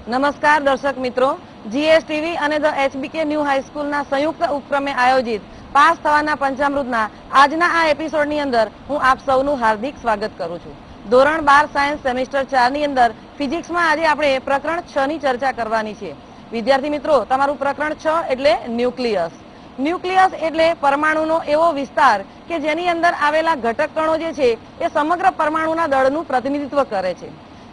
નમસ્કાર દર્શક મિત્રો, જીએસટીવી અને ધ એચબીકે ન્યૂ હાઈસ્કૂલના સંયુક્ત ઉપક્રમે આયોજિત પાસ થવાના પંચામૃતના આજના આ એપિસોડની અંદર હું આપ સૌનું હાર્દિક સ્વાગત કરું છું. ધોરણ 12 સાયન્સ સેમિસ્ટર 4 ની અંદર ફિઝિક્સમાં આજે આપણે પ્રકરણ 6 ની ચર્ચા કરવાની છે. વિદ્યાર્થી મિત્રો, તમારું પ્રકરણ 6 એટલે ન્યુક્લિયસ. ન્યુક્લિયસ એટલે પરમાણુનો એવો વિસ્તાર કે જેની અંદર આવેલા ઘટક કણો જે છે એ સમગ્ર પરમાણુના દળનું પ્રતિનિધિત્વ કરે છે.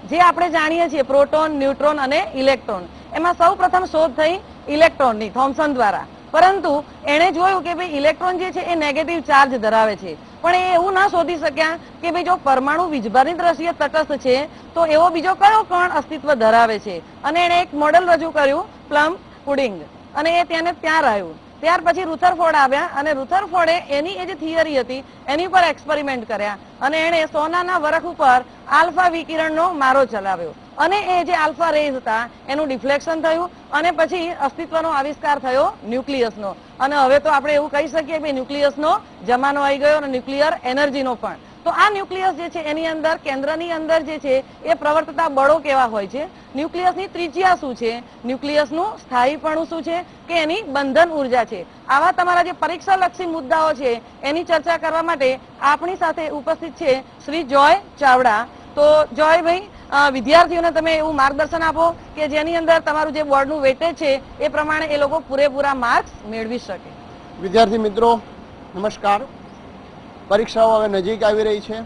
જે આપણે જાણીએ છીએ પ્રોટોન, ન્યુટ્રોન અને ઇલેક્ટ્રોન, એમાં સૌ પ્રથમ શોધ થઈ ઇલેક્ટ્રોનની થોમ્સન દ્વારા. પરંતુ એણે જોયું કે ભાઈ ઇલેક્ટ્રોન જે છે એ નેગેટિવ ચાર્જ ધરાવે છે, પણ એ એવું ના શોધી શક્યા કે ભાઈ જો પરમાણુ વીજભારની દ્રષ્ટિએ તટસ્થ છે તો એવો બીજો કયો કણ અસ્તિત્વ ધરાવે છે. અને એણે એક મોડેલ રજૂ કર્યું, પ્લમ પુડિંગ, અને એ ત્યાં રહ્યું. ત્યાર પછી રુથરફોર્ડ આવ્યા અને રુથરફોર્ડે એની એ જે થિયરી હતી એની ઉપર એક્સપેરિમેન્ટ કર્યા અને એણે સોનાના વરખ ઉપર આલ્ફા વિકિરણનો મારો ચલાવ્યો અને એ જે આલ્ફા રેઝ હતા એનું ડિફ્લેક્શન થયું અને પછી અસ્તિત્વનો આવિષ્કાર થયો ન્યુક્લિયસનો. અને હવે તો આપણે એવું કહી શકીએ કે ન્યુક્લિયસનો જમાનો આવી ગયો અને ન્યુક્લિયર એનર્જીનો પણ. તો આ ન્યુક્લિયસ જે છે એની અંદર કેન્દ્રની અંદર જે છે એ પ્રવર્તતા બળો કેવા હોય છે, ન્યુક્લિયસની ત્રિજ્યા શું છે, ન્યુક્લિયસનું સ્થાયીપણું શું છે કે એની બંધન ઉર્જા છે. આવા તમારા જે પરીક્ષાલક્ષી મુદ્દાઓ છે એની ચર્ચા કરવા માટે આપણી સાથે ઉપસ્થિત છે શ્રી જોય ચાવડા. તો જોયભાઈ, વિદ્યાર્થીઓને તમે એવું માર્ગદર્શન આપો કે જેની અંદર તમારું જે બોર્ડનું વેટેજ છે એ પ્રમાણે એ લોકો પૂરેપૂરા માર્ક્સ મેળવી શકે. વિદ્યાર્થી મિત્રો નમસ્કાર. પરીક્ષાઓ હવે નજીક આવી રહી છે.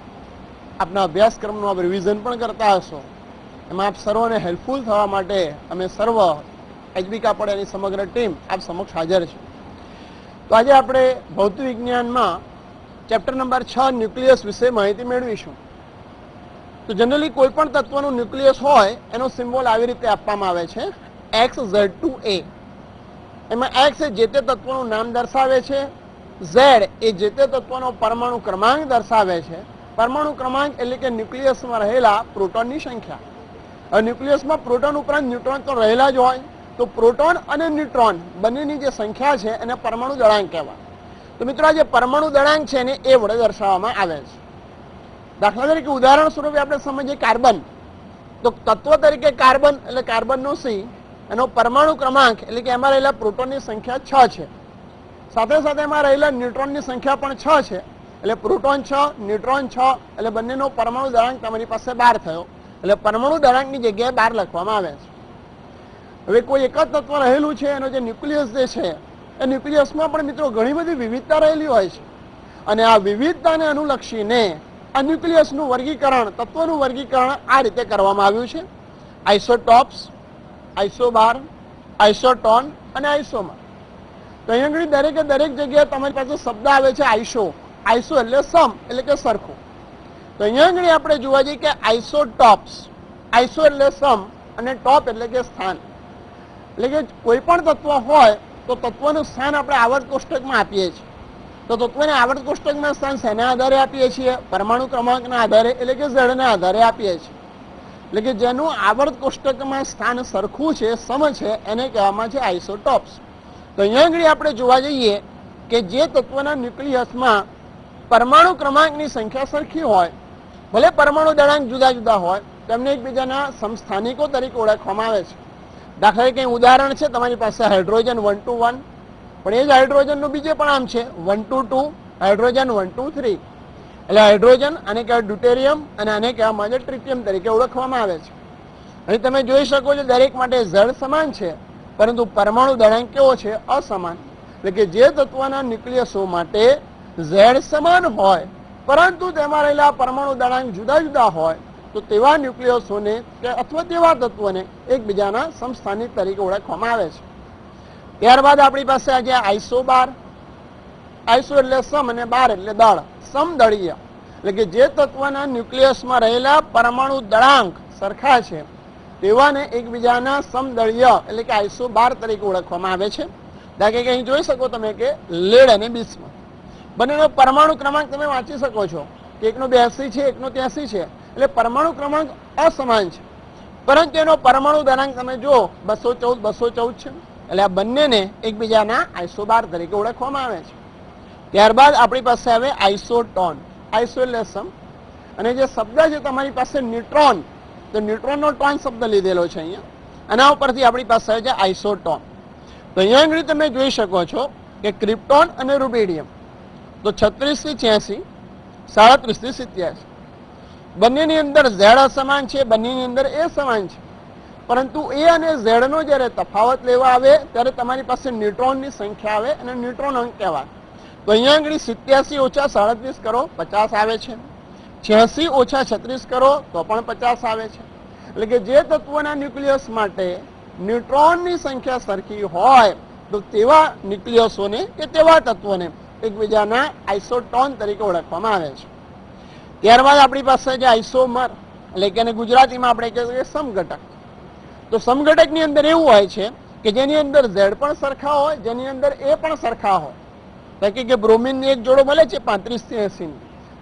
આપના અભ્યાસક્રમનું આપ રિવિઝન પણ કરતા હશો. એમાં આપ સર્વને હેલ્પફુલ થવા માટે અમે સર્વ એચબીકા પડેની સમગ્ર ટીમ આપ સમક્ષ હાજર છે. તો આજે આપણે ભૌતિક વિજ્ઞાનમાં ચેપ્ટર નંબર 6 ન્યુક્લિયસ વિશે માહિતી મેળવીશું. તો જનરલી કોઈ પણ તત્વનું ન્યુક્લિયસ હોય એનો સિમ્બોલ આવી રીતે આપવામાં આવે છે, XZ2A. એમાં X એ જે તે તત્વનું નામ દર્શાવે છે, Z એ જે તે તત્વનો પરમાણુ ક્રમાંક દર્શાવે છે. પરમાણુ ક્રમાંક એટલે કે ન્યુક્લિયસમાં રહેલા પ્રોટોનની સંખ્યા. હવે ન્યુક્લિયસમાં પ્રોટોન ઉપરાંત ન્યુટ્રોન તો રહેલા જ હોય, તો પ્રોટોન અને ન્યુટ્રોન બંનેની જે સંખ્યા છે એને પરમાણુ દળાંક કહેવાય. તો મિત્રો આ જે પરમાણુ દળાંક છે એને એ વડે દર્શાવવામાં આવે છે. દાખલા તરીકે ઉદાહરણ સ્વરૂપે આપણે સમજીએ કાર્બન. તો તત્વ તરીકે કાર્બન એટલે કાર્બનનો C, એનો પરમાણુ ક્રમાંક એટલે કે એમાં રહેલા પ્રોટોનની સંખ્યા 6 છે. સાથે સાથે એમાં રહેલા ન્યુટ્રોનની સંખ્યા પણ 6 છે. એટલે પ્રોટોન 6, ન્યુટ્રોન 6, એટલે બંનેનો પરમાણુ દળાંક તમારી પાસે 12 થયો. એટલે પરમાણુ દળાંકની જગ્યાએ 12 લખવામાં આવે છે. હવે કોઈ એક જ તત્વ રહેલું છે, એનો જે ન્યુક્લિયસ જે છે એ ન્યુક્લિયસમાં પણ મિત્રો ઘણી બધી વિવિધતા રહેલી હોય છે. અને આ વિવિધતાને અનુલક્ષીને આ ન્યુક્લિયસનું વર્ગીકરણ, તત્વનું વર્ગીકરણ આ રીતે કરવામાં આવ્યું છે: આઇસોટોપ્સ, આઇસોબાર, આઇસોટોન અને આઇસોમર. તો અહીંયા દરેકે દરેક જગ્યાએ તમારી પાસે શબ્દ આવે છે આઇસો. આઇસો એટલે સમ એટલે કે સરખું. તો અહીંયા આપણે જોવા જઈએ કે આઇસોટોપ્સ, આઇસો એટલે સમ અને ટોપ એટલે કે સ્થાન. એટલે કે કોઈ પણ તત્વ હોય તો તત્વનું સ્થાન આપણે આવર્ત કોષ્ટકમાં આપીએ છીએ. તો તત્વને આવર્ત કોષ્ટકમાં સ્થાન શેના આધારે આપીએ છીએ? પરમાણુ ક્રમાંકના આધારે એટલે કે ઝેડના આધારે આપીએ છીએ. એટલે કે જેનું આવર્ત કોષ્ટકમાં સ્થાન સરખું છે, સમ છે, એને કહેવામાં છે આઇસોટોપ્સ. તો અહીંયા આપણે જોવા જઈએ કે જે તત્વના ન્યુક્લિયસમાં પરમાણુ ક્રમાંકની સંખ્યા સરખી હોય, ભલે પરમાણુ દળાંક જુદા જુદા હોય, તેમને એકબીજાના સમસ્થાનિકો તરીકે ઓળખવામાં આવે છે. દાખલા તરીકે ઉદાહરણ છે તમારી પાસે હાઇડ્રોજન 1 2 1, પણ એ જ હાઇડ્રોજનનું બીજે પણ આમ છે 1 2 2, હાઇડ્રોજન 1 2 3. એટલે હાઇડ્રોજન આને કહેવાય ડ્યુટેરિયમ અને આને કહેવામાં આવે ટ્રિટિયમ તરીકે ઓળખવામાં આવે છે. અહીં તમે જોઈ શકો છો દરેક માટે ઝેડ સમાન છે, પરંતુ પરમાણુ દળાંક કેવો છે? અસમાન. એટલે કે જે તત્વના ન્યુક્લિયસો માટે ઝેડ સમાન હોય પરંતુ તેમાં રહેલા પરમાણુ દળાંક જુદા જુદા હોય, તો તેવા ન્યુક્લિયસોને કે અથવા તેવા તત્વોને એકબીજાના સમસ્થાનિક તરીકે ઓળખવામાં આવે છે. ત્યારબાદ આપણી પાસે આજે આઇસોબાર. આઇસો એટલે સમ અને બાર એટલે દળ, સમદળીય. એટલે કે જે તત્વના ન્યુક્લિયસમાં રહેલા પરમાણુ દળાંક સરખા છે તેવાને એકબીજાના સમદળીય એટલે કે આઇસોબાર તરીકે ઓળખવામાં આવે છે. દાખલા કે અહીં જોઈ શકો તમે કે લેડ અને બિસ્મથ બંનેનો પરમાણુ ક્રમાંક તમે વાંચી શકો છો કે એકનો 82 છે, એકનો 83 છે. એટલે પરમાણુ ક્રમાંક અસમાન છે, પરંતુ એનો પરમાણુ દળાંક તમે જો 214 214 છે. એટલે આ બંનેને એકબીજાના આઇસોબાર તરીકે ઓળખવામાં આવે છે. ત્યારબાદ આપણી પાસે આવે આઇસોટોન. આઇસો એટલે સમ, અને જે શબ્દ છે તમારી પાસે ન્યુટ્રોન, તો ન્યુટ્રોનનો ટોન શબ્દ લીધેલો છે અહીંયા. આના ઉપરથી આપણી પાસે આવે છે આઇસોટોન. તો અહીંયા આગળ તમે જોઈ શકો છો કે ક્રિપ્ટોન અને રૂબિડિયમ તો 36 થી 86, 37 થી 87 બંનેની અંદર ઝેડ અસમાન છે, બંનેની અંદર એ સમાન છે, પરંતુ એ અને ઝેડ નો જ્યારે તફાવત લેવા આવે ત્યારે તમારી પાસે ન્યુટ્રોનની સંખ્યા આવે અને ન્યુટ્રોન અંક કહેવાય. તો અહીંયા આગળ 87 ઓછા 37 કરો 50 આવે છે, 86 ઓછા 36 કરો તો પણ 50 આવે છે. એટલે કે જે તત્વોના ન્યુક્લિયસ માટે ન્યુટ્રોનની સંખ્યા સરખી હોય તો તેવા ન્યુક્લિયસોને કે તેવા તત્વોને એકબીજાના આઇસોટોન તરીકે ઓળખવામાં આવે છે. ત્યારબાદ આપણી પાસે જે આઇસોમર એટલે કે ગુજરાતીમાં આપણે કહીએ સમઘટક. તો સમઘટકની અંદર એવું હોય છે કે જેની અંદર ઝેડ પણ સરખા હોય, જેની અંદર એ પણ સરખા હોય. કે બ્રોમિનની એક જોડો મળે છે 35 થી 80,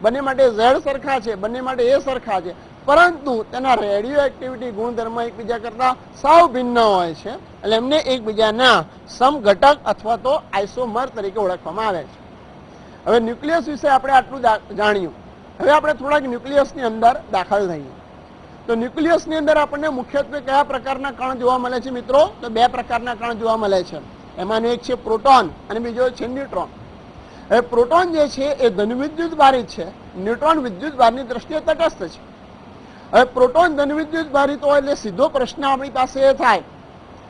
બંને માટે ઝેડ સરખા છે, બંને માટે એ સરખા છે, પરંતુ તેના રેડિયો એક્ટિવિટી ગુણધર્મ એકબીજા કરતા સાવ ભિન્ન હોય છે. એટલે એમને એકબીજાના સમઘટક અથવા તો આઇસોમર તરીકે ઓળખવામાં આવે છે. હવે ન્યુક્લિયસ વિશે આપણે આટલું જાણ્યું. હવે આપણે થોડાક ન્યુક્લિયસની અંદર દાખલ થઈએ. તો ન્યુક્લિયસની અંદર આપણને મુખ્યત્વે કયા પ્રકારના કણ જોવા મળે છે મિત્રો? તો 2 પ્રકારના કણ જોવા મળે છે. એમાંનો એક છે પ્રોટોન અને બીજો છે ન્યુટ્રોન. હવે પ્રોટોન જે છે એ ધનવિદ્યુત ભારિત છે, ન્યુટ્રોન વિદ્યુત ભારની દ્રષ્ટિએ તટસ્થ છે. હવે પ્રોટોન ધનવિદ્યુત ભારિત હોય એટલે સીધો પ્રશ્ન આપણી પાસે એ થાય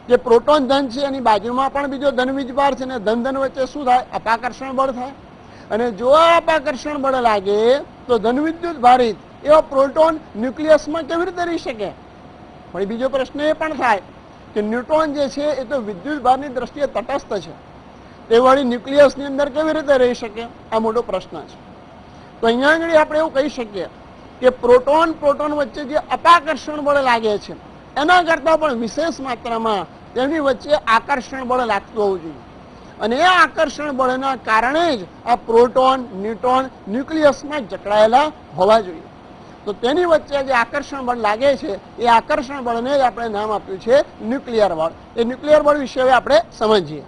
કે પ્રોટોન ધન છે, એની બાજુમાં પણ બીજો ધનવીજભાર છે, ને ધન વચ્ચે શું થાય? અપાકર્ષણ બળ થાય. અને જો આ અપાકર્ષણ બળ લાગે તો ધનવિદ્યુત ભારિત એવા પ્રોટોન ન્યુક્લિયસમાં કેવી રીતે રહી શકે? પણ બીજો પ્રશ્ન એ પણ થાય કે ન્યુટ્રોન જે છે એ તો વિદ્યુત ભારની દ્રષ્ટિએ તટસ્થ છે, તે વળી ન્યુક્લિયસની અંદર કેવી રીતે રહી શકે? આ મોટો પ્રશ્ન છે. તો અહીંયા આગળ આપણે એવું કહી શકીએ કે પ્રોટોન વચ્ચે જે અપાકર્ષણ બળ લાગે છે એના કરતાં પણ વિશેષ માત્રામાં તેની વચ્ચે આકર્ષણ બળ લાગતું હોવું જોઈએ. અને એ આકર્ષણ બળના કારણે જ આ પ્રોટોન ન્યુટ્રોન ન્યુક્લિયસમાં જકડાયેલા હોવા જોઈએ. તો તેની વચ્ચે જે આકર્ષણ બળ લાગે છે એ આકર્ષણ બળને જ આપણે નામ આપ્યું છે ન્યુક્લિયર બળ. એ ન્યુક્લિયર બળ વિશે હવે આપણે સમજીએ.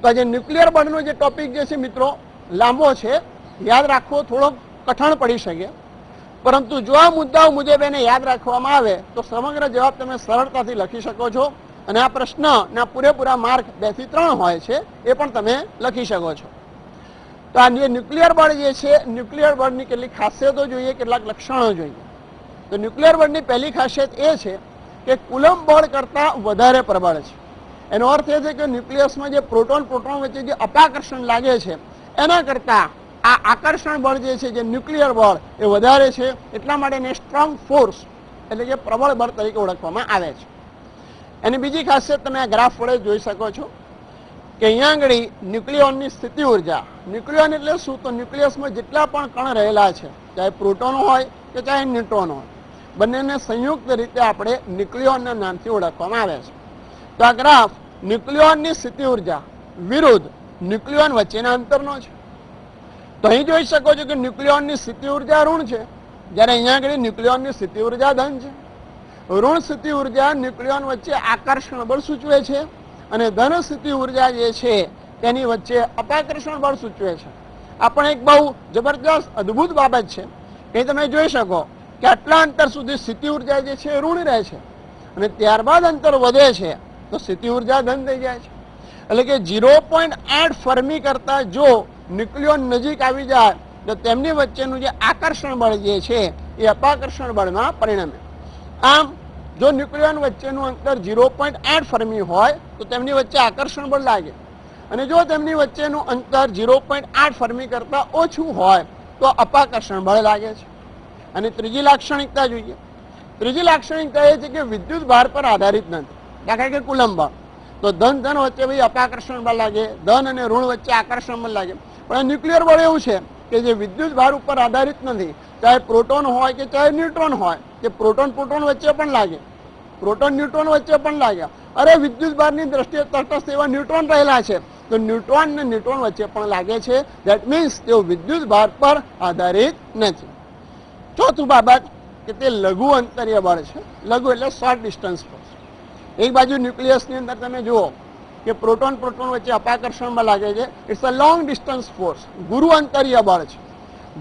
તો જે ન્યુક્લિયર બળનો જે ટોપિક જે છે મિત્રો લાંબો છે, યાદ રાખવો થોડો કઠણ પડી શકે, પરંતુ જો આ મુદ્દાઓ મુજબ એને યાદ રાખવામાં આવે તો સમગ્ર જવાબ તમે સરળતાથી લખી શકો છો. અને આ પ્રશ્નના પૂરેપૂરા માર્ક 2 થી 3 હોય છે, એ પણ તમે લખી શકો છો. તો આ જે ન્યુક્લિયર બળ જે છે, ન્યુક્લિયર બળની કેટલીક ખાસિયતો જોઈએ, કેટલાક લક્ષણો જોઈએ. તો ન્યુક્લિયર બળની પહેલી ખાસિયત એ છે કે કુલંબ બળ કરતાં વધારે પ્રબળ છે. એનો અર્થ એ છે કે ન્યુક્લિયસમાં જે પ્રોટોન વચ્ચે જે અપાકર્ષણ લાગે છે એના કરતાં આ આકર્ષણ બળ જે છે, જે ન્યુક્લિયર બળ એ વધારે છે. એટલા માટે એને સ્ટ્રોંગ ફોર્સ એટલે કે પ્રબળ બળ તરીકે ઓળખવામાં આવે છે. એની બીજી ખાસિયત તમે આ ગ્રાફ વડે જોઈ શકો છો કે અહીંયા આગળ ન્યુક્લિયોનની સ્થિતિ ઉર્જા. ન્યુક્લિયોન એટલે શું? તો ન્યુક્લિયસમાં જેટલા પણ કણ રહેલા છે, ચાહે પ્રોટોન હોય કે ચાહે ન્યુટ્રોન હોય, બંનેને સંયુક્ત રીતે આપણે ન્યુક્લિયોનના નામથી ઓળખવામાં આવે છે. તો આ ગ્રાફ ન્યુક્લિયોનની સ્થિતિ ઉર્જા વિરુદ્ધ ન્યુક્લિયોન વચ્ચેના અંતરનો છે. તો અહીં જોઈ શકો છો કે ન્યુક્લિયોનની સ્થિતિ ઉર્જા ઋણ છે, જ્યારે અહીંયા આગળ ન્યુક્લિયોનની સ્થિતિ ઉર્જા ધન છે. ઋણ સ્થિતિ ઉર્જા ન્યુક્લિયોન વચ્ચે આકર્ષણ બળ સૂચવે છે અને ધન સ્થિતિ ઉર્જા જે છે તેની વચ્ચે અપાકર્ષણ બળ સૂચવે છે. આ પણ એક બહુ જબરજસ્ત અદ્ભુત બાબત છે. એ તમે જોઈ શકો કે આટલા અંતર સુધી સ્થિતિ ઉર્જા જે છે ઋણ રહે છે અને ત્યારબાદ અંતર વધે છે તો સ્થિતિ ઉર્જા ધન થઈ જાય છે. એટલે કે 0.8 ફર્મી કરતા જો ન્યુક્લિયોન નજીક આવી જાય તો તેમની વચ્ચેનું જે આકર્ષણ બળ જે છે એ અપાકર્ષણ બળમાં પરિણમે. આમ જો ન્યુક્લિયોન વચ્ચેનું અંતર 0.8 ફર્મી હોય તો તેમની વચ્ચે આકર્ષણ બળ લાગે, અને જો તેમની વચ્ચેનું અંતર 0.8 ફર્મી કરતા ઓછું હોય તો અપાકર્ષણ બળ લાગે છે. અને ત્રીજી લાક્ષણિકતા જોઈએ. ત્રીજી લાક્ષણિકતા એ છે કે વિદ્યુત ભાર પર આધારિત નથી. દાખલા કે કુલંબ બળ, તો ધન વચ્ચે ભાઈ અપાકર્ષણ બળ લાગે, ધન અને ઋણ વચ્ચે આકર્ષણ બળ લાગે. પણ ન્યુક્લિયર બળ એવું છે કે જે વિદ્યુત ભાર ઉપર આધારિત નથી, ચાહે પ્રોટોન હોય કે ચાહે ન્યુટ્રોન હોય, કે પ્રોટોન વચ્ચે પણ લાગે, પ્રોટોન ન્યુટ્રોન વચ્ચે પણ લાગે. અરે વિદ્યુત ભારની દ્રષ્ટિએ તટસ્થ એવા ન્યુટ્રોન રહેલા છે, તો ન્યુટ્રોન અને ન્યુટ્રોન વચ્ચે પણ લાગે છે. ધેટ મીન્સ તેઓ વિદ્યુત ભાર પર આધારિત નથી. ચોથું બાબત કે તે લઘુ અંતરીય બળ છે. લઘુ એટલે શોર્ટ ડિસ્ટન્સ ફોર્સ. એક બાજુ ન્યુક્લિયસની અંદર તમે જુઓ કે પ્રોટોન વચ્ચે અપાકર્ષણમાં લાગે છે. It's a long distance force. ગુરુ અંતરીય બળ છે.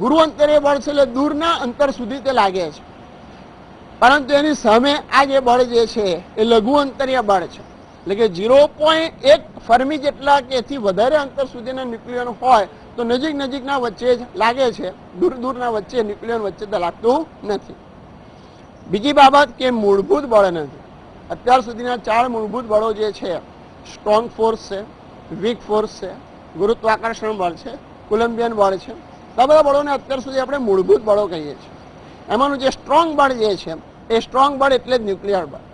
ગુરુ અંતરીય બળ છે એટલે દૂરના અંતર સુધી તે લાગે છે. પરંતુ એની સામે આ જે બળ જે છે એ લઘુ અંતરીય બળ છે, એટલે કે 0.1 ફર્મી જેટલા કે એથી વધારે અંતર સુધીના ન્યુક્લિયન હોય તો નજીક નજીકના વચ્ચે જ લાગે છે, દૂર દૂરના વચ્ચે ન્યુક્લિયન વચ્ચે તો લાગતું નથી. બીજી બાબત કે મૂળભૂત બળ નથી. અત્યાર સુધીના 4 મૂળભૂત બળો જે છે, સ્ટ્રોંગ ફોર્સ છે, વીક ફોર્સ છે, ગુરુત્વાકર્ષણ બળ છે, કોલમ્બિયન બળ છે, આ બધા બળોને અત્યાર સુધી આપણે મૂળભૂત બળો કહીએ છીએ. એમાંનું જે સ્ટ્રોંગ બળ જે છે એ સ્ટ્રોંગ બળ એટલે જ ન્યુક્લિયર બળ.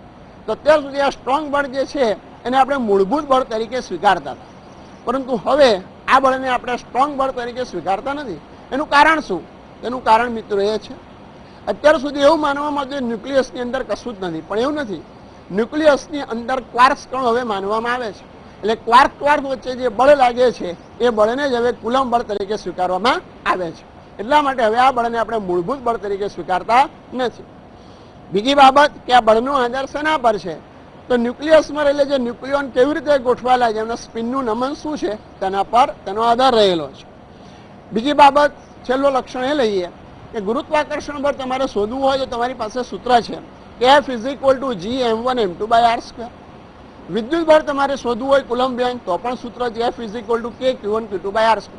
તો અત્યાર સુધી આ સ્ટ્રોંગ બળ જે છે એને આપણે મૂળભૂત બળ તરીકે સ્વીકારતા હતા, પરંતુ હવે આ બળને આપણે સ્ટ્રોંગ બળ તરીકે સ્વીકારતા નથી. એનું કારણ શું? એનું કારણ મિત્રો એ છે, અત્યાર સુધી એવું માનવામાં આવતું ન્યુક્લિયસની અંદર કશું જ નથી, પણ એવું નથી. ન્યુક્લિયસની અંદર ક્વાર્ક્સ કણ હવે માનવામાં આવે છે, એટલે ક્વાર્ક વચ્ચે જે બળ લાગે છે એ બળને જ હવે કુલમ બળ તરીકે સ્વીકારવામાં આવે છે. એટલા માટે હવે આ બળને આપણે મૂળભૂત બળ તરીકે સ્વીકારતા નથી. બીજી બાબત કે આ બળનો આધાર શેના પર છે? તો ન્યુક્લિયસમાં રહેલા જે ન્યુક્લિયોન કેવી રીતે ગોઠવાયેલા છે, એમના સ્પિનનું નમન શું છે તેના પર તેનો આધાર રહેલો છે. બીજી બાબત, છેલ્લો લક્ષણ એ લઈએ કે ગુરુત્વાકર્ષણ બળ તમારે શોધવું હોય તો તમારી પાસે સૂત્ર છે કે F = Gm1m2/r². વિદ્યુત બળ તમારે શોધવું હોય કુલમ્બિયન તો પણ સૂત્ર છે F = K-Q1Q2/r².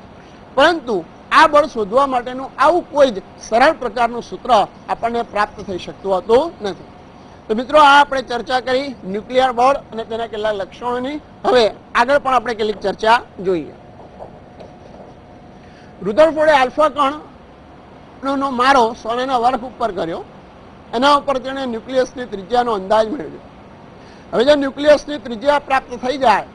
પરંતુ આ બળ શોધવા માટેનું આવું કોઈ જ સરળ પ્રકારનું સૂત્ર આપણને પ્રાપ્ત થઈ શકતું હોતું નથી. તો મિત્રો આ આપણે ચર્ચા કરી ન્યુક્લિયર બળ અને તેના કેટલાક લક્ષણોની. હવે આગળ પણ આપણે કેટલીક ચર્ચા જોઈએ. રુધરફોર્ડે આલ્ફા કણનો મારો સોનાના વર્ક ઉપર કર્યો, એના ઉપર તેણે ન્યુક્લિયસની ત્રિજ્યાનો અંદાજ મેળવ્યો. હવે જો ન્યુક્લિયસની ત્રિજ્યા પ્રાપ્ત થઈ જાય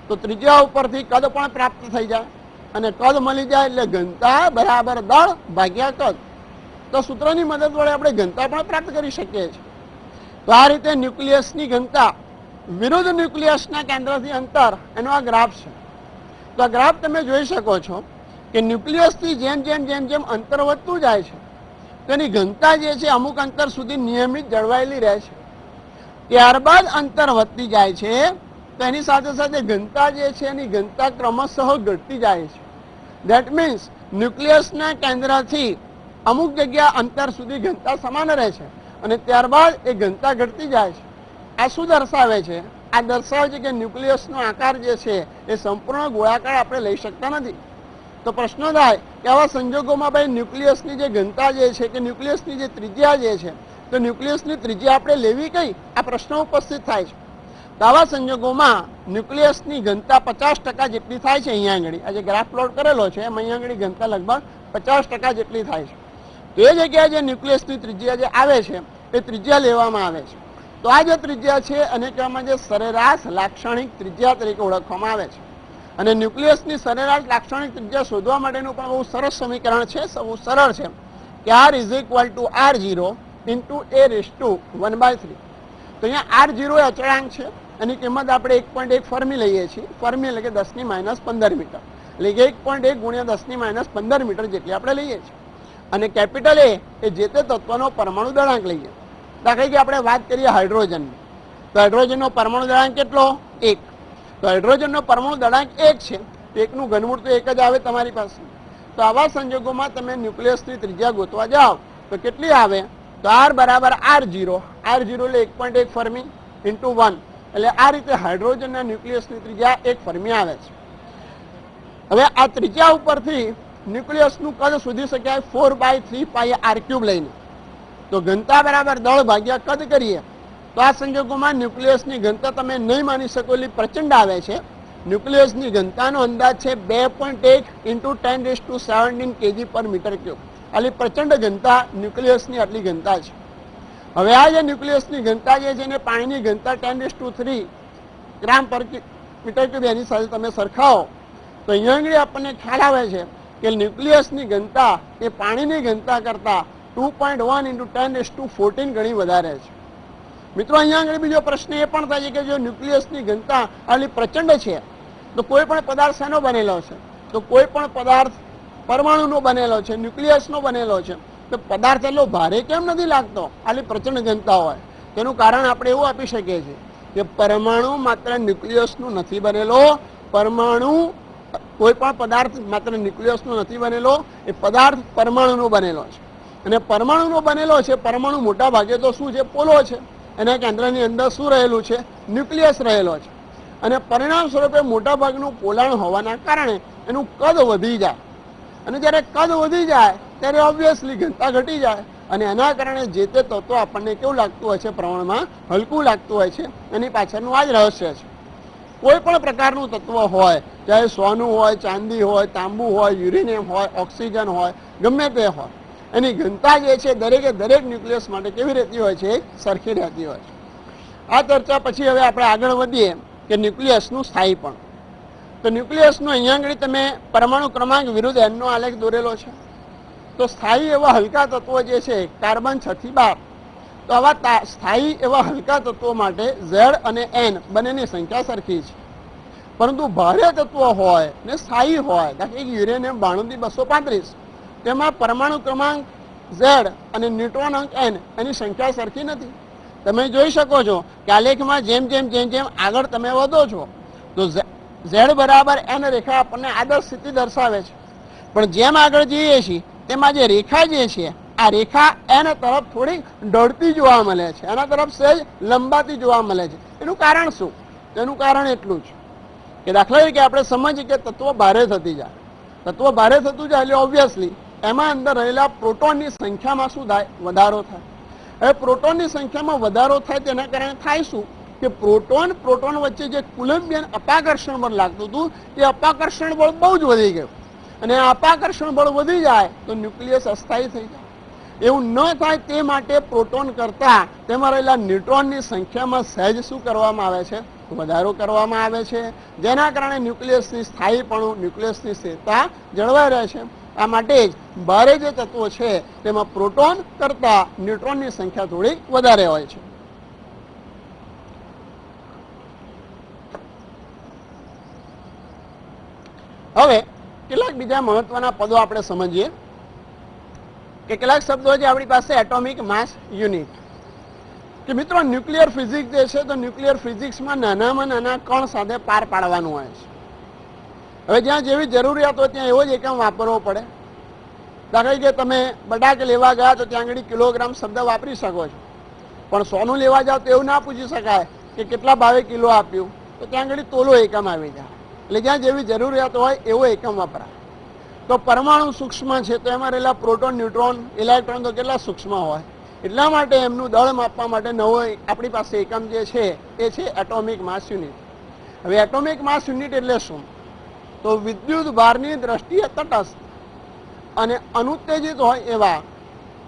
તો ત્રિજ્યા ઉપરથી કદ પણ પ્રાપ્ત થઈ જાય, અને કદ મળી જાય એટલે ઘનતા બરાબર દળ ભાગ્યા કદ. તો સૂત્રની મદદ વડે આપણે ઘનતા પણ પ્રાપ્ત કરી શકીએ છીએ. તો આ રીતે ન્યુક્લિયસની ઘનતા વિરુદ્ધ ન્યુક્લિયસના કેન્દ્રથી અંતર, એનો આ ગ્રાફ છે. તો આ ગ્રાફ તમે જોઈ શકો છો કે ન્યુક્લિયસથી જેમ જેમ જેમ જેમ અંતર વધતું જાય છે તેની ઘનતા જે છે અમુક અંતર સુધી નિયમિત જળવાયેલી રહે છે. ત્યારબાદ અંતર વધતી જાય છે તો એની સાથે સાથે ઘનતા જે છે એની ઘનતા ક્રમશઃ ઘટતી જાય છે. ધેટ મીન્સ ન્યુક્લિયસના કેન્દ્રથી અમુક જગ્યા અંતર સુધી ઘનતા સમાન રહે છે અને ત્યારબાદ એ ઘનતા ઘટતી જાય છે. આ શું દર્શાવે છે? આ દર્શાવે છે કે ન્યુક્લિયસનો આકાર જે છે એ સંપૂર્ણ ગોળાકાર આપણે લઈ શકતા નથી. તો પ્રશ્ન થાય કે આવા સંજોગોમાં ભાઈ ન્યુક્લિયસની જે ઘનતા જે છે કે ન્યુક્લિયસની જે ત્રિજ્યા જે છે તો ન્યુક્લિયસની ત્રિજ્યા આપણે લેવી કઈ? આ પ્રશ્ન ઉપસ્થિત થાય છે. તો આવા સંજોગોમાં ન્યુક્લિયસની ઘનતા 50% જેટલી થાય છે. અહીંયા આગળ આ જે ગ્રાફ પ્લોટ કરેલો છે એમ અહીંયા આગળ ઘનતા લગભગ 50% જેટલી થાય છે. તો એ જગ્યાએ જે ન્યુક્લિયસની ત્રિજ્યા જે આવે છે એ ત્રિજ્યા લેવામાં આવે છે. તો આ જે ત્રિજ્યા છે અને કહેવામાં જે સરેરાશ લાક્ષણિક ત્રિજ્યા તરીકે ઓળખવામાં આવે છે. અને ન્યુક્લિયસની સરેરાશ લાક્ષણિક ત્રિજ્યા શોધવા માટેનું પણ બહુ સરસ સમીકરણ છે, બહુ સરળ છે કે R = R0 × A⁻⁴. તો અહીંયા R0 એ અચળાંક છે, એની કિંમત આપણે 1.1 ફર્મી લઈએ છીએ. ફર્મી એટલે કે 10⁻15 મીટર, એટલે કે 1.1 × 10⁻15 મીટર જેટલી આપણે લઈએ છીએ. અને કેપિટલ A એ જે તે તત્વનો પરમાણુ દળાંક લઈએ. દાખલા કે આપણે વાત કરીએ હાઇડ્રોજનની, તો હાઇડ્રોજનનો પરમાણુ દળાંક કેટલો? 1. તો હાઇડ્રોજનનો પરમાણુ દળાંક 1 છે, તો એકનું ઘનમૂળ તો 1 જ આવે તમારી પાસે. તો આવા સંજોગોમાં તમે ન્યુક્લિયસની ત્રિજ્યા ગોતવા જાઓ તો કેટલી આવે? તો R = R0. R0 એટલે 1.1 ફર્મી × 1, એટલે આ રીતે હાઇડ્રોજનના ન્યુક્લિયસની ત્રિજ્યા 1 ફર્મી આવે છે. હવે આ ત્રિજ્યા ઉપરથી ન્યુક્લિયસનું કદ શોધી શકાય 4/3πr³ લઈને. તો ઘનતા બરાબર દળ ભાગ્યા કદ કરીએ તો આ સંજોગોમાં ન્યુક્લિયસની ઘનતા તમે નહીં માની શકો એટલી પ્રચંડ આવે છે. ન્યુક્લિયસની ઘનતાનો અંદાજ છે 2.1 × 10⁻17 kg/m³. આટલી પ્રચંડ ઘનતા ન્યુક્લિયસની આટલી ઘનતા છે. હવે આ જે ન્યુક્લિયસની ઘનતા જે છે એને પાણીની ઘનતા 10⁻3 g/m³, એની સાથે તમે સરખાવો તો અહીંયા આગળ આપણને ખ્યાલ આવે છે કે ન્યુક્લિયસની ઘનતા એ પાણીની ઘનતા કરતાં 2.1 × 10⁻14 ગણી વધારે છે. મિત્રો અહીંયા આગળ બીજો પ્રશ્ન એ પણ થાય છે કે જો ન્યુક્લિયસની ઘનતા આટલી પ્રચંડ છે તો કોઈ પણ પદાર્થ શેનો બનેલો છે? તો કોઈ પણ પદાર્થ પરમાણુનો બનેલો છે, ન્યુક્લિયસનો બનેલો છે. તો પદાર્થ એટલો ભારે કેમ નથી લાગતો આટલી પ્રચંડ ઘનતા હોય? તેનું કારણ આપણે એવું આપી શકીએ છીએ કે પરમાણુ માત્ર ન્યુક્લિયસનું નથી બનેલો. પરમાણુ કોઈ પણ પદાર્થ માત્ર ન્યુક્લિયસનો નથી બનેલો, એ પદાર્થ પરમાણુનો બનેલો છે. અને પરમાણુનો બનેલો છે. પરમાણુ મોટા ભાગે તો શું છે? પોલો છે. એના કેન્દ્રની અંદર શું રહેલું છે? ન્યુક્લિયસ રહેલો છે. અને પરિણામ સ્વરૂપે મોટા ભાગનું પોલાણ હોવાના કારણે એનું કદ વધી જાય, અને જ્યારે કદ વધી જાય ત્યારે ઓબ્વિયસલી ઘનતા ઘટી જાય, અને એના કારણે જે તે તત્વ આપણને કેવું લાગતું હોય છે? પ્રમાણમાં હલકું લાગતું હોય છે. એની પાછળનું આ જ રહસ્ય છે. કોઈ પણ પ્રકારનું તત્વ હોય, ચાહે સોનું હોય, ચાંદી હોય, તાંબુ હોય, યુરેનિયમ હોય, ઓક્સિજન હોય, ગમે તે હોય, એની ઘનતા જે છે દરેકે દરેક ન્યુક્લિયસ માટે કેવી રહેતી હોય છે? સરખી રહેતી હોય છે. આ ચર્ચા પછી હવે આપણે આગળ વધીએ કે ન્યુક્લિયસનું સ્થાયીપણ. તો ન્યુક્લિયસનું અહીંયા આગળ તમે પરમાણુ ક્રમાંક વિરુદ્ધ એનનો આલેખ દોરેલો છે. તો સ્થાયી એવા હલકા તત્વો જે છે કાર્બન 6 થી 12, તો આવા સ્થાયી એવા હલકા તત્વો માટે ઝેડ અને એન બંનેની સંખ્યા સરખી છે. પરંતુ ભારે તત્વો હોય ને સ્થાયી હોય, દાખલા કે યુરેનિયમ 92 થી 235, તેમાં પરમાણુ ક્રમાંક ઝેડ અને ન્યુટ્રોન અંક એન એની સંખ્યા સરખી નથી. તમે જોઈ શકો છો કે આલેખમાં જેમ જેમ જેમ જેમ આગળ તમે વધો છો તો ઝેડ બરાબર એન રેખા આપણને આદર્શ સ્થિતિ દર્શાવે છે. પણ જેમ આગળ જઈએ છીએ તેમાં જે રેખા જે છે આ રેખા એન તરફ થોડીક ઢળતી જોવા મળે છે, એના તરફ સહેજ લંબાતી જોવા મળે છે. એનું કારણ શું? તેનું કારણ એટલું જ કે દાખલા તરીકે આપણે સમજીએ કે તત્વ ભારે થતી જાય. તત્વ ભારે થતું જાય એટલે ઓબ્વિયસલી એમાં અંદર રહેલા પ્રોટોનની સંખ્યામાં શું થાય? વધારો થાય. હવે પ્રોટોનની સંખ્યામાં વધારો થાય તેના કારણે થાય શું કે પ્રોટોન વચ્ચે જે કુલંબિયન અપાકર્ષણ બળ લાગતું હતું એ અપાકર્ષણ બળ બહુ જ વધી ગયું, અને આ અપાકર્ષણ બળ વધી જાય તો ન્યુક્લિયસ અસ્થાયી થઈ જાય. એવું ન થાય તે માટે પ્રોટોન કરતા તેમાં રહેલા ન્યુટ્રોનની સંખ્યામાં સહેજ શું કરવામાં આવે છે? વધારો કરવામાં આવે છે, જેના કારણે ન્યુક્લિયસની સ્થાયીપણું, ન્યુક્લિયસની સ્થિરતા જળવાઈ રહે છે. આ માટે જ ભારે જે તત્વો છે તેમાં પ્રોટોન કરતા ન્યુટ્રોનની સંખ્યા થોડી વધારે હોય છે. હવે કેટલાક બીજા મહત્વના પદો આપણે સમજીએ કે કેટલાક શબ્દો છે આપણી પાસે. એટોમિક માસ યુનિટ, કે મિત્રો ન્યુક્લિયર ફિઝિક્સ જે છે તો ન્યુક્લિયર ફિઝિક્સમાં નાનામાં નાના કણ સાથે પાર પાડવાનું હોય છે. હવે જ્યાં જેવી જરૂરિયાત હોય ત્યાં એવો જ એકમ વાપરવો પડે. દાખલા કે તમે બટાક લેવા ગયા તો ત્યાં આગળ કિલોગ્રામ શબ્દ વાપરી શકો છો, પણ સોનું લેવા જાઓ તો એવું ના પૂછી શકાય કે કેટલા ભાવે કિલો આપ્યું, તો ત્યાં આગળ તોલો એકમ આવી જાય. એટલે જ્યાં જેવી જરૂરિયાત હોય એવો એકમ વપરાય. તો પરમાણુ સૂક્ષ્મ છે તો એમાં રહેલા પ્રોટોન, ન્યુટ્રોન, ઇલેક્ટ્રોન તો કેટલા સૂક્ષ્મ હોય. એટલા માટે એમનું દળ માપવા માટે નવો આપણી પાસે એકમ જે છે એ છે એટોમિક માસ યુનિટ. હવે એટોમિક માસ યુનિટ એટલે શું? તો વિદ્યુત ભારની દ્રષ્ટિએ તટસ્થ અને અનુત્તેજિત હોય એવા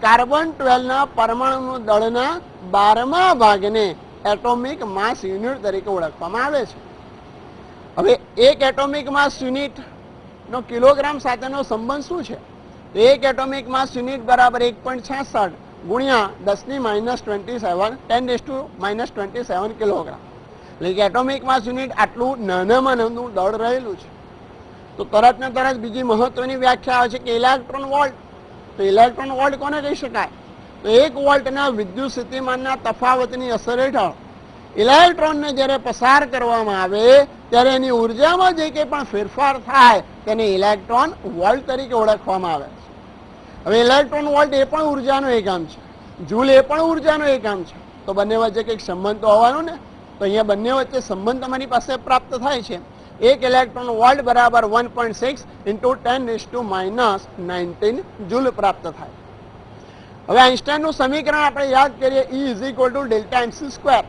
કાર્બન 12 ના પરમાણુ દળના 12મા ભાગને એટોમિક માસ યુનિટ તરીકે ઓળખવામાં આવે છે. હવે એક એટોમિક માસ યુનિટ નો કિલોગ્રામ સાથેનો સંબંધ શું છે? એક એટોમિક માસ યુનિટ બરાબર 1.66 ગુણ્યા 10⁻27 10⁻27 કિલોગ્રામ. એટલે કે એટોમિક માસ યુનિટ આટલું નાનામાં નાનું દળ રહેલું છે. તો તરત ને તરત બીજી મહત્વની વ્યાખ્યા આવે છે કે ઇલેક્ટ્રોન વોલ્ટ. તો ઇલેક્ટ્રોન વોલ્ટ કોને કહી શકાય? તો 1 વોલ્ટના વિદ્યુત સ્થિતિમાનના તફાવતની અસર હેઠળ ઇલેક્ટ્રોનને જ્યારે પસાર કરવામાં આવે ત્યારે એની ઉર્જામાં જે કંઈ પણ ફેરફાર થાય તેને ઇલેક્ટ્રોન વોલ્ટ તરીકે ઓળખવામાં આવે છે. હવે ઇલેક્ટ્રોન વોલ્ટ એ પણ ઉર્જાનો એકમ છે, જૂલ એ પણ ઉર્જાનો એકમ છે. તો બંને વચ્ચે કંઈક સંબંધ તો હોવાનો ને. તો અહીંયા બંને વચ્ચે સંબંધ તમારી પાસે પ્રાપ્ત થાય છે. એક ઇલેક્ટ્રોન વોલ્ટ બરાબર 1.6 × 10⁻19 જૂલ પ્રાપ્ત થાય. હવે આઇન્સ્ટાઈનનું સમીકરણ આપણે યાદ કરીએ, E =Δmc².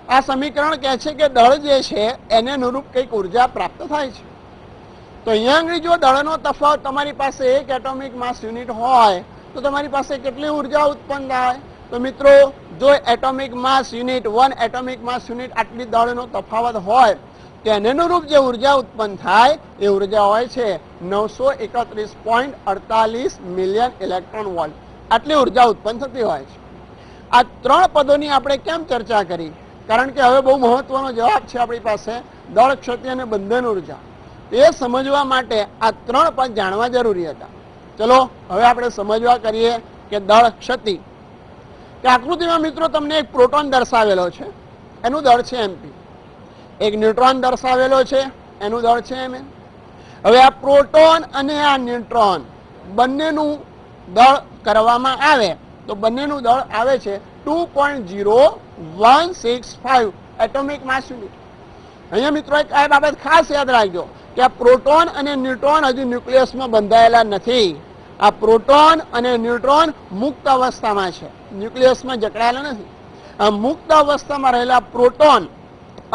આ સમીકરણ કહે છે કે દળ જે છે એને અનુરૂપ કંઈક ઉર્જા પ્રાપ્ત થાય છે. તો અહીંયા આગળ જો દળનો તફાવત તમારી પાસે 1 એટોમિક માસ યુનિટ હોય તો તમારી પાસે કેટલી ઉર્જા ઉત્પન્ન થાય? તો મિત્રો જો એટોમિક માસ યુનિટ 1 એટોમિક માસ યુનિટ આટલી દળનો તફાવત હોય તો એને અનુરૂપ જે ઉર્જા ઉત્પન્ન થાય એ ઉર્જા હોય છે 931.48 મિલિયન ઇલેક્ટ્રોન વોલ્ટ. આટલી ઉર્જા ઉત્પન્ન થતી હોય છે. આ 3 પદોની આપણે કેમ ચર્ચા કરી? કારણ કે હવે બહુ મહત્વનો જવાબ છે આપણી પાસે, દળ, ક્ષતિ અને બંધન ઉર્જા. એ સમજવા માટે આ 3 પદ જાણવા જરૂરી હતા. ચલો હવે આપણે સમજવા કરીએ કે દળ, ક્ષતિ. કે આકૃતિમાં મિત્રો તમને એક પ્રોટોન દર્શાવેલો છે, એનું દળ છે એમપી. એક ન્યુટ્રોન દર્શાવેલો છે, એનું દળ છે એમએન. હવે આ પ્રોટોન અને આ ન્યુટ્રોન બંનેનું દળ કરવામાં આવે તો બંનેનું દળ આવે છે 2.0165 એટોમિક માસ યુનિટ. અહીંયા મિત્રો એક આ બાબત ખાસ યાદ રાખજો કે આ પ્રોટોન અને ન્યુટ્રોન હજી ન્યુક્લિયસમાં બંધાયેલા નથી. આ પ્રોટોન અને ન્યુટ્રોન મુક્ત અવસ્થામાં છે, ન્યુક્લિયસમાં જકડાયેલા નથી. આ મુક્ત અવસ્થામાં રહેલા પ્રોટોન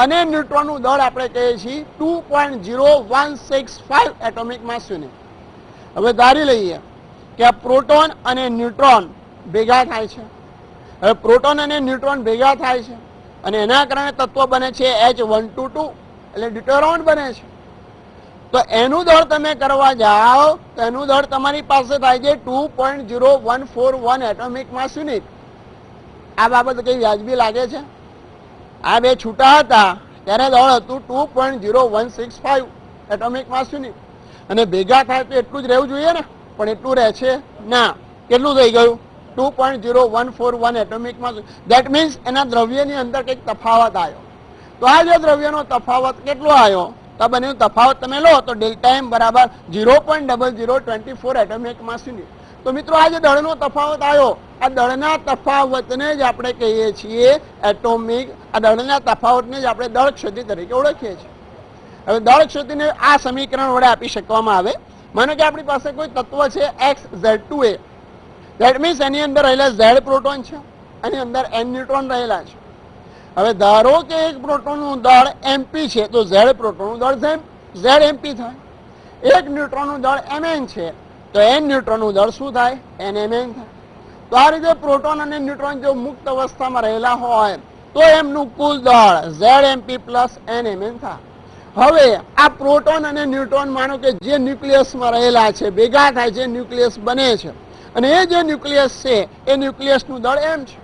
અને ન્યુટ્રોનનું દળ આપણે કહીએ છીએ 2.0165 એટોમિક માસ યુનિટ. હવે ધારી લઈએ કે આ પ્રોટોન અને ન્યુટ્રોન ભેગા થાય છે. હવે પ્રોટોન અને ન્યુટ્રોન ભેગા થાય છે અને એના કારણે તત્વો બને છે H122 એટલે ડ્યુટેરોન બને છે. તો એનું દળ તમે કરવા જાઓ તો એનું દળ તમારી પાસે થાય છે 2.0141 એટોમિક માસ યુનિટ. આ બાબત કઈ વ્યાજબી લાગે છે? આ બે છૂટા હતા ત્યારે દળ હતું 2.0165 એટોમિક માસ યુનિટ અને ભેગા થાય તો એટલું જ રહેવું જોઈએ ને, પણ એટલું રહે છે ના. કેટલું થઈ ગયું? 2.0141 એટોમિક માસ. ધેટ મીન્સ એના દ્રવ્યની અંદર કંઈક તફાવત આવ્યો. તો આ જે દ્રવ્યનો તફાવત કેટલો આવ્યો? તો બંનેનો તફાવત તમે લો તો ડેલ્ટા એમ બરાબર 0.0024 એટોમિક માસ યુનિટ. તો મિત્રો આ જે દળનો તફાવત આવ્યો, આ દળના તફાવતને જ આપણે કહીએ છીએ એટોમિક. આ દળના તફાવતને જ આપણે દળ ક્ષતિ તરીકે ઓળખીએ છીએ. હવે દળ ક્ષતિને આ સમીકરણ વડે આપી શકવામાં આવે. માનો કે આપણી પાસે કોઈ તત્વ છે XZ2A. ધેટ મીન્સ એની અંદર રહેલા Z પ્રોટોન છે, એની અંદર N ન્યુટ્રોન રહેલા છે. હવે ધારો કે એક પ્રોટોનનું દળ MP છે તો Z પ્રોટોનનું દળ ZMP થાય. એક ન્યુટ્રોનનું દળ Mn છે તો N ન્યુટ્રોનનું દળ શું થાય? NMN થાય. તો આ રીતે પ્રોટોન અને ન્યુટ્રોન જો મુક્ત અવસ્થામાં રહેલા હોય તો એમનું કુલ દળ ZMP પ્લસ NMN થાય. હવે આ પ્રોટોન અને ન્યુટ્રોન માનો કે જે ન્યુક્લિયસમાં રહેલા છે, ભેગા થાય છે, ન્યુક્લિયસ બને છે અને એ જે ન્યુક્લિયસ છે એ ન્યુક્લિયસનું દળ M છે.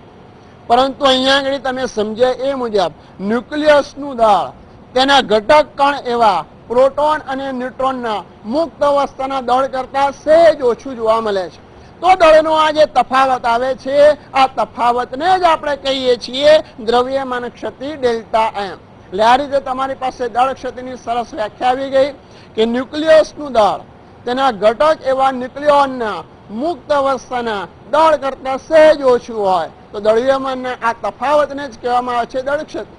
પરંતુ અહીંયા આગળ તમે સમજ્યા એ મુજબ ન્યુક્લિયસનું દળ તેના ઘટક કણ એવા પ્રોટોન અને ન્યુટ્રોનના મુક્ત અવસ્થાના દળ કરતા સહેજ ઓછું જોવા મળે છે. તો દળનો આ જે તફાવત આવે છે આ તફાવતને જ આપણે કહીએ છીએ દ્રવ્યમાન ક્ષતિ ડેલ્ટા એમ. એટલે આ રીતે તમારી પાસે દળ ક્ષતિની સરસ વ્યાખ્યા આવી ગઈ કે ન્યુક્લિયસનું દળ તેના ઘટક એવા ન્યુક્લિયોનના મુક્ત અવસ્થાના દળ કરતા સહેજ ઓછું હોય તો દ્રવ્યમાનના આ તફાવતને જ કહેવામાં આવે છે દળ ક્ષતિ.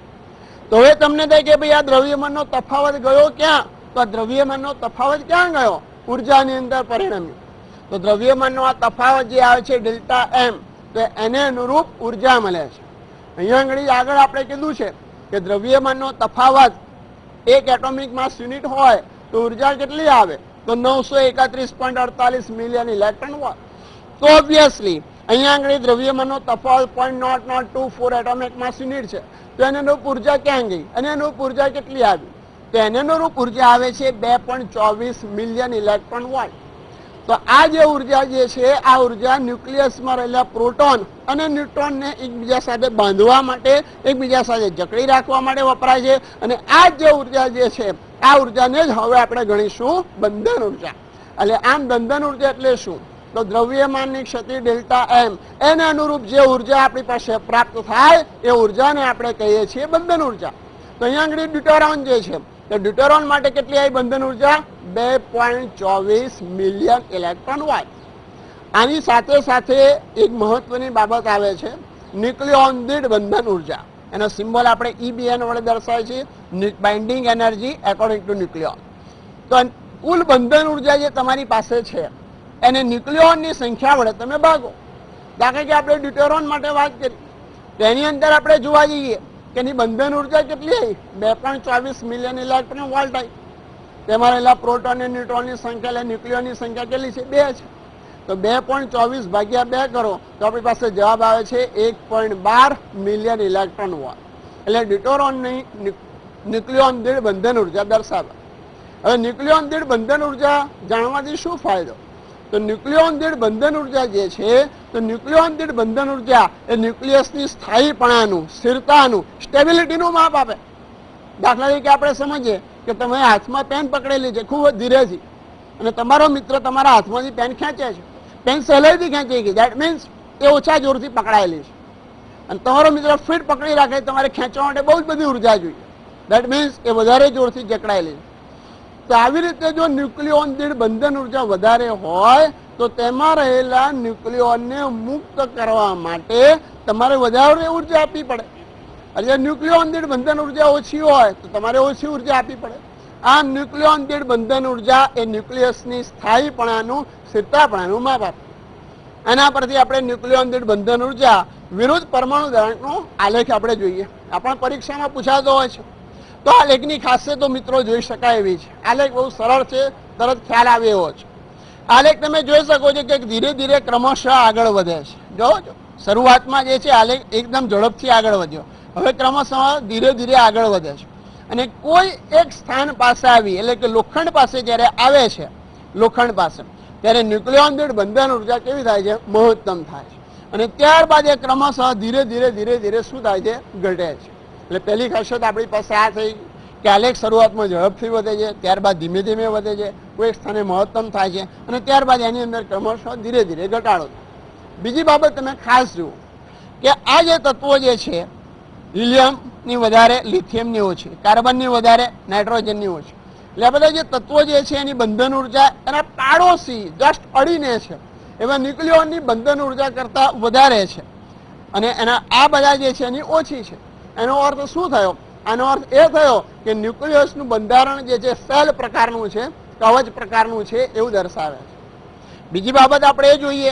તો હવે તમને થાય કે ભાઈ આ દ્રવ્યમાનનો તફાવત ગયો ક્યાં? તો આ દ્રવ્યમાનનો તફાવત ક્યાં ગયો? ઉર્જાની અંદર પરિણમ્યો. તો દ્રવ્યમાનનો આ તફાવત જે આવે છે ડેલ્ટા એમ, તો એને અનુરૂપ ઉર્જા મળે છે. અહીંયા આગળ આપણે કીધું છે કે દ્રવ્યમાનનો તફાવત એક એટોમિક માસ યુનિટ હોય તો ઉર્જા કેટલી આવે? તો 931.48 મિલિયન ઇલેક્ટ્રોન વોટ. તો ઓબ્વિયસલી અહીંયા આગળ દ્રવ્યમાનનો તફાવત 0.0024 એટોમિક માસ યુનિટ છે. તો એને અનુરૂપ ઉર્જા ક્યાં ગઈ? અને અનુરૂપ ઉર્જા કેટલી આવી? તો એને અનુરૂપ ઉર્જા આવે છે 2.24 મિલિયન ઇલેક્ટ્રોન વોટ. તો આ જે ઉર્જા જે છે આ ઉર્જા ન્યુક્લિયસમાં રહેલા પ્રોટોન અને ન્યુટ્રોનને એકબીજા સાથે બાંધવા માટે, એકબીજા સાથે જકડી રાખવા માટે વપરાય છે. અને આ જે ઉર્જા જે છે આ ઉર્જાને જ હવે આપણે ગણીશું બંધન ઉર્જા. એટલે આમ બંધન ઉર્જા એટલે શું? તો દ્રવ્યમાનની ક્ષતિ ડેલ્ટા એમ એને અનુરૂપ જે ઉર્જા આપણી પાસે પ્રાપ્ત થાય એ ઉર્જાને આપણે કહીએ છીએ બંધન ઉર્જા. તો અહીંયા આગળ ડ્યુટેરોન જે છે તો ડ્યુટેરોન માટે કેટલી આવી બંધન ઉર્જા? 2.24 મિલિયન ઇલેક્ટ્રોન વોટ. આની સાથે સાથે એક મહત્વની બાબત આવે છે ન્યુક્લિયોન દીઠ બંધન ઉર્જા. એનો સિમ્બોલ આપણે EBN વડે દર્શાવે છે, બાઇન્ડિંગ એનર્જી એકોર્ડિંગ ટુ ન્યુક્લિયોન. તો કુલ બંધન ઉર્જા જે તમારી પાસે છે એને ન્યુક્લિયોનની સંખ્યા વડે તમે ભાગો. દાખલા કે આપણે ડ્યુટેરોન માટે વાત કરી તો એની અંદર આપણે જોવા જઈએ કે એની બંધન ઉર્જા કેટલી આવી? 2.24 મિલિયન ઇલેક્ટ્રોન વોલ્ટ આવી. તેમાં રહેલા પ્રોટોન અને ન્યુટ્રોનની સંખ્યા એટલે ન્યુક્લિયોનની સંખ્યા કેટલી છે? 2 છે. તો 2.24 ભાગ્યા 2 કરો તો આપણી પાસે જવાબ આવે છે 1.12 મિલિયન ઇલેક્ટ્રોન વોટ. એટલે ડ્યુટેરોનની ન્યુક્લિયોન દીઠ બંધન ઉર્જા દર્શાવે. હવે ન્યુક્લિયોન દીઠ બંધન ઉર્જા જાણવાથી શું ફાયદો? તો ન્યુક્લિયોન દીઠ બંધન ઉર્જા જે છે તો ન્યુક્લિયોન દીઠ બંધન ઉર્જા એ ન્યુક્લિયસની સ્થાયીપણાનું, સ્થિરતાનું, સ્ટેબિલિટીનું માપ આપે. દાખલા તરીકે આપણે સમજીએ કે તમે હાથમાં પેન પકડેલી છે ખૂબ જ ધીરેથી અને તમારો મિત્ર તમારા હાથમાંથી પેન ખેંચે છે. પેન સહેલાઈથી ખેંચી ગઈ, દેટ મીન્સ એ ઓછા જોરથી પકડાયેલી છે. અને તમારો મિત્ર ફીટ પકડી રાખે તમારે ખેંચવા માટે બહુ જ બધી ઉર્જા જોઈએ, દેટ મીન્સ એ વધારે જોરથી જકડાયેલી છે. તો આવી રીતે જો ન્યુક્લિયોન દીઠ બંધન ઉર્જા વધારે હોય તો તેમાં રહેલા ન્યુક્લિયોનને મુક્ત કરવા માટે તમારે વધારે ઉર્જા આપવી પડે. અને ન્યુક્લિયોન દીઠ બંધન ઉર્જા ઓછી હોય તો તમારે ઓછી ઉર્જા આપવી પડે. આ ન્યુક્લિયોન દીઠ બંધન ઉર્જા એ ન્યુક્લિયસની સ્થાયીપણાનું, સ્થિરતાપણાનું માપ આપે. એના પરથી આપણે ન્યુક્લિયોન દીઠ બંધન ઉર્જા વિરુદ્ધ પરમાણુ દળાંકનો આલેખ આપણે જોઈએ. આપણા પરીક્ષામાં પૂછાતો હોય છે. તો આ લેખની ખાસિયતો મિત્રો જોઈ શકાય એવી છે. આ લેખ બહુ સરળ છે, તરત ખ્યાલ આવે એવો છે. આ લેખ તમે જોઈ શકો છો કે ધીરે ધીરે ક્રમશઃ આગળ વધે છે. જો શરૂઆતમાં જે છે આ લેખ એકદમ ઝડપથી આગળ વધ્યો, હવે ક્રમશઃ ધીરે ધીરે આગળ વધે છે. અને કોઈ એક સ્થાન પાસે આવી એટલે કે લોખંડ પાસે જ્યારે આવે છે, લોખંડ પાસે ત્યારે ન્યુક્લિયોન દીઠ બંધન ઉર્જા કેવી થાય છે? મહત્તમ થાય છે. અને ત્યારબાદ એ ક્રમશઃ ધીરે ધીરે ધીરે ધીરે શું થાય છે? ઘટે છે. એટલે પહેલી ખાસિયત આપણી પાસે આ થઈ કે આલેખ શરૂઆતમાં ઝડપથી વધે છે, ત્યારબાદ ધીમે ધીમે વધે છે, કોઈ સ્થાને મહત્તમ થાય છે અને ત્યારબાદ એની અંદર ક્રમશઃ ધીરે ધીરે ઘટાડો થાય. બીજી બાબત તમે ખાસ જુઓ કે આ જે તત્વો જે છે, હિલિયમની વધારે, લિથિયમની ઓછી, કાર્બનની વધારે, નાઇટ્રોજનની ઓછી, એટલે આ બધા જે તત્વો જે છે એની બંધન ઉર્જા એના પાડોશી જસ્ટ અડીને છે એવા ન્યુક્લિયોનની બંધન ઉર્જા કરતાં વધારે છે અને એના આ બધા જે છે એની ઓછી છે. એનો અર્થ શું થયો? આનો અર્થ એ થયો કે ન્યુક્લિયસનું બંધારણ જે છે સેલ પ્રકારનું છે, કવચ પ્રકારનું છે એવું દર્શાવે છે. બીજી બાબત આપણે એ જોઈએ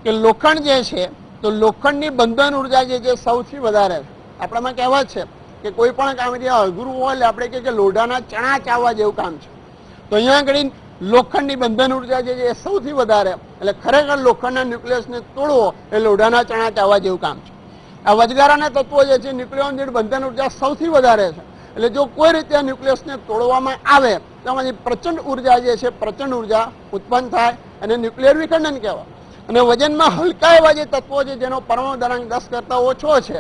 કે લોખંડ જે છે તો લોખંડની બંધન ઉર્જા જે છે સૌથી વધારે છે. આપણામાં કહેવત છે કે કોઈ પણ કામ અઘરું હોય એટલે આપણે કહીએ કે લોઢાના ચણા ચાવવા જેવું કામ છે. તો અહીંયા આગળ લોખંડની બંધન ઉર્જા જે છે એ સૌથી વધારે, એટલે ખરેખર લોખંડના ન્યુક્લિયસને તોડવો એ લોઢાના ચણા ચાવવા જેવું કામ છે. આ વચગાળાના તત્વો જે છે ન્યુક્લિયોન દીઠ બંધન ઉર્જા સૌથી વધારે છે. એટલે જો કોઈ રીતે આ ન્યુક્લિયસને તોડવામાં આવે તો આમાંથી પ્રચંડ ઉર્જા જે છે, પ્રચંડ ઉર્જા ઉત્પન્ન થાય અને ન્યુક્લિયર વિખંડન કહેવાય. અને વજનમાં હલકા એવા જે તત્વો છે જેનો પરમાણુ દળાંક 10 કરતાં ઓછો છે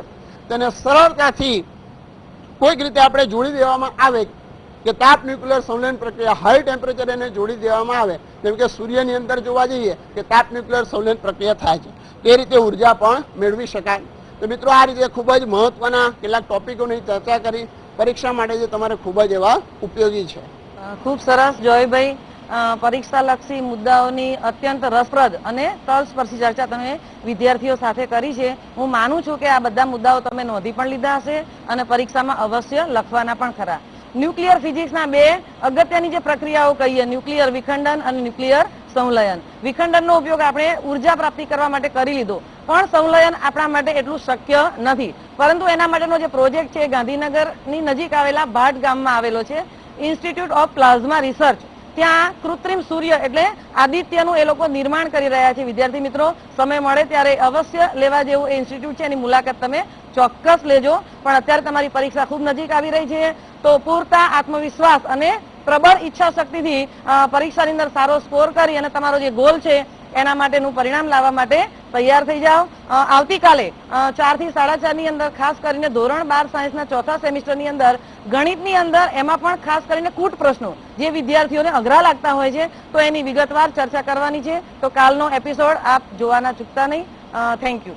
તેને સરળતાથી કોઈક રીતે આપણે જોડી દેવામાં આવે કે તાપ ન્યુક્લિયર સંવલન પ્રક્રિયા, હાઈ ટેમ્પરેચર એને જોડી દેવામાં આવે, જેમ કે સૂર્યની અંદર જોવા જઈએ કે તાપ ન્યુક્લિયર સંવલન પ્રક્રિયા થાય છે, તે રીતે ઉર્જા પણ મેળવી શકાય. તો મિત્રો આ રીતે ખૂબ જ મહત્વના કેટલાક ટોપિકોની ચર્ચા કરી, પરીક્ષા માટે જે તમારે ખૂબ જ એવા ઉપયોગી છે. ખૂબ સરસ જોયભાઈ, પરીક્ષાલક્ષી મુદ્દાઓની અત્યંત રસપ્રદ અને તલસ્પર્શી ચર્ચા તમે વિદ્યાર્થીઓ સાથે કરી છે. હું માનું છું કે આ બધા મુદ્દાઓ તમે નોંધી પણ લીધા હશે અને પરીક્ષામાં અવશ્ય લખવાના પણ ખરા. ન્યુક્લિયર ફિઝિક્સના બે અગત્યની જે પ્રક્રિયાઓ કહીએ, ન્યુક્લિયર વિખંડન અને ન્યુક્લિયર સંલયન. વિખંડનનો ઉપયોગ આપણે ઉર્જા પ્રાપ્તિ કરવા માટે કરી લીધો, પણ સંલયન આપણા માટે એટલું શક્ય નથી. પરંતુ એના માટેનો જે પ્રોજેક્ટ છે ગાંધીનગરની નજીક આવેલા ભાટ ગામમાં આવેલો છે, ઇન્સ્ટિટ્યૂટ ઓફ પ્લાઝમા રિસર્ચ. ત્યાં કૃત્રિમ સૂર્ય એટલે આદિત્યનું એ લોકો નિર્માણ કરી રહ્યા છે. વિદ્યાર્થી મિત્રો, સમય મળે ત્યારે અવશ્ય લેવા જેવું એ ઇન્સ્ટિટ્યૂટ છે, એની મુલાકાત તમે ચોક્કસ લેજો. પણ અત્યારે તમારી પરીક્ષા ખૂબ નજીક આવી રહી છે, તો પૂરતા આત્મવિશ્વાસ અને પ્રબળ ઈચ્છા શક્તિથી પરીક્ષાની અંદર સારો સ્કોર કરી અને તમારો જે ગોલ છે એના માટેનું પરિણામ લાવવા માટે તૈયાર થઈ જાઓ. આવતીકાલે 4 થી 4:30 ની અંદર ખાસ કરીને ધોરણ 12 સાયન્સના ચોથા સેમિસ્ટરની અંદર ગણિતની અંદર એમાં પણ ખાસ કરીને કૂટ પ્રશ્નો જે વિદ્યાર્થીઓને અઘરા લાગતા હોય છે તો એની વિગતવાર ચર્ચા કરવાની છે. તો કાલનો એપિસોડ આપ જોવાના ચૂકતા નહીં. Thank you.